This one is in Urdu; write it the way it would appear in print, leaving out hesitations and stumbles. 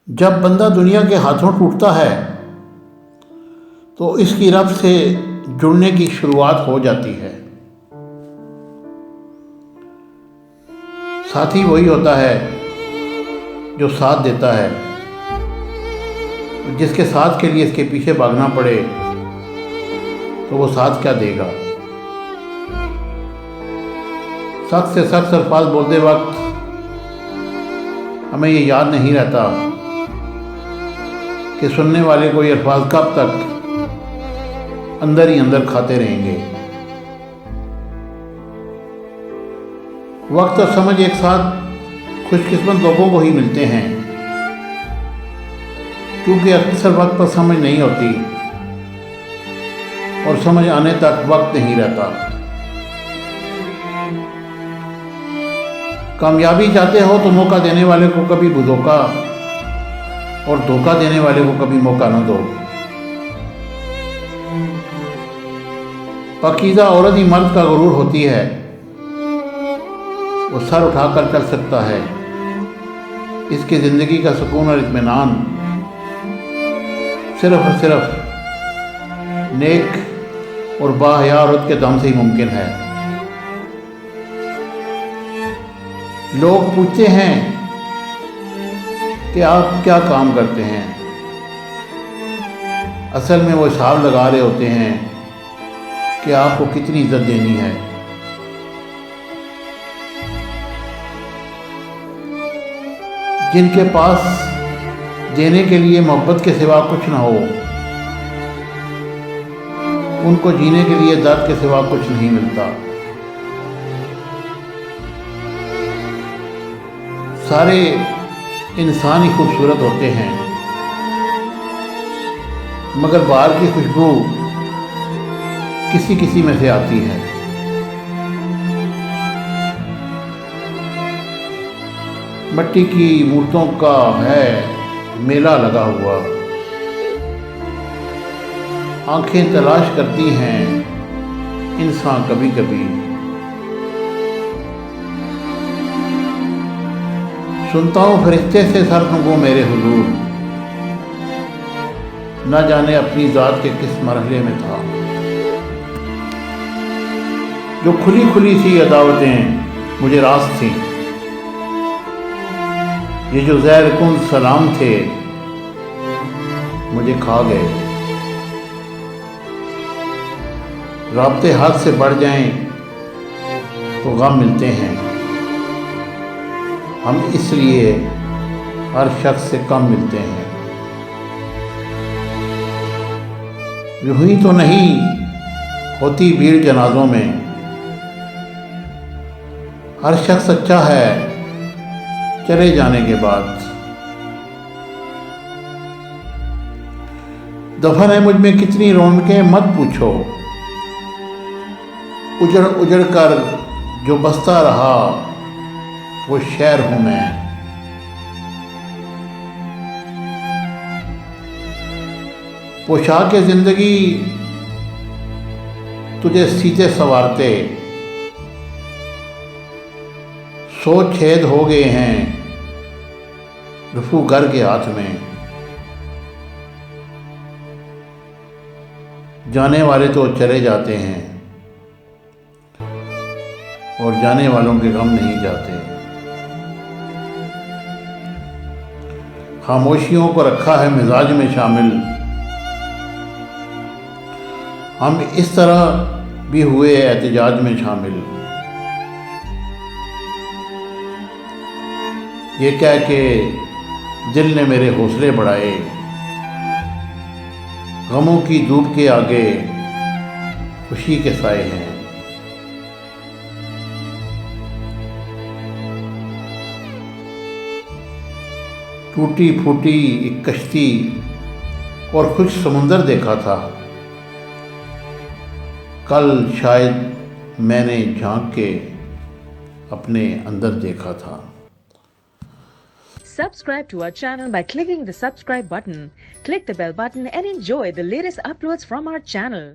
جب بندہ دنیا کے ہاتھوں ٹوٹتا ہے تو اس کی رب سے جڑنے کی شروعات ہو جاتی ہے۔ ساتھی وہی ہوتا ہے جو ساتھ دیتا ہے، جس کے ساتھ کے لیے اس کے پیچھے بھاگنا پڑے تو وہ ساتھ کیا دے گا۔ سخت سے سخت الفاظ بولتے وقت ہمیں یہ یاد نہیں رہتا کہ سننے والے کو یہ الفاظ کب تک اندر ہی اندر کھاتے رہیں گے۔ وقت اور سمجھ ایک ساتھ خوش قسمت لوگوں کو ہی ملتے ہیں، کیونکہ اکثر وقت پر سمجھ نہیں ہوتی اور سمجھ آنے تک وقت نہیں رہتا۔ کامیابی چاہتے ہو تو موقع دینے والے کو کبھی دھوکا اور دھوکا دینے والے کو کبھی موقع نہ دو۔ پاکیزہ عورت ہی مرد کا غرور ہوتی ہے، وہ سر اٹھا کر چل سکتا ہے۔ اس کی زندگی کا سکون اور اطمینان صرف اور صرف نیک اور باحیا عورت کے دم سے ہی ممکن ہے۔ لوگ پوچھتے ہیں کہ آپ کیا کام کرتے ہیں، اصل میں وہ حساب لگا رہے ہوتے ہیں کہ آپ کو کتنی عزت دینی ہے۔ جن کے پاس دینے کے لیے محبت کے سوا کچھ نہ ہو، ان کو جینے کے لیے درد کے سوا کچھ نہیں ملتا۔ سارے انسان ہی خوبصورت ہوتے ہیں، مگر باہر کی خوشبو کسی کسی میں سے آتی ہے۔ مٹی کی مورتوں کا ہے میلہ لگا ہوا، آنکھیں تلاش کرتی ہیں انسان کبھی کبھی۔ سنتا ہوں فرشتے سے سر پھونکو میرے حضور، نہ جانے اپنی ذات کے کس مرحلے میں تھا۔ جو کھلی کھلی سی عداوتیں مجھے راز تھیں، یہ جو زہر کن سلام تھے مجھے کھا گئے۔ رابطے ہاتھ سے بڑھ جائیں تو غم ملتے ہیں، ہم اس لیے ہر شخص سے کم ملتے ہیں۔ یوں ہی تو نہیں ہوتی بھیڑ جنازوں میں، ہر شخص اچھا ہے چلے جانے کے بعد۔ دفن ہے مجھ میں کتنی رونقیں مت پوچھو، اجڑ اجڑ کر جو بستا رہا وہ شہر ہوں میں۔ پوشاک زندگی تجھے سیتے سنوارتے، 100 چھید ہو گئے ہیں رفو گر کے ہاتھ میں۔ جانے والے تو چلے جاتے ہیں اور جانے والوں کے غم نہیں جاتے۔ خاموشیوں کو رکھا ہے مزاج میں شامل، ہم اس طرح بھی ہوئے احتجاج میں شامل۔ یہ کہہ کے دل نے میرے حوصلے بڑھائے، غموں کی دھوپ کے آگے خوشی کے سائے ہیں۔ ٹوٹی پھوٹی ایک کشتی اور خشک سمندر دیکھا تھا، کل شاید میں نے جھانک کے اپنے اندر دیکھا تھا۔ Subscribe to our channel by clicking the subscribe button. Click the bell button and enjoy the latest uploads from our channel.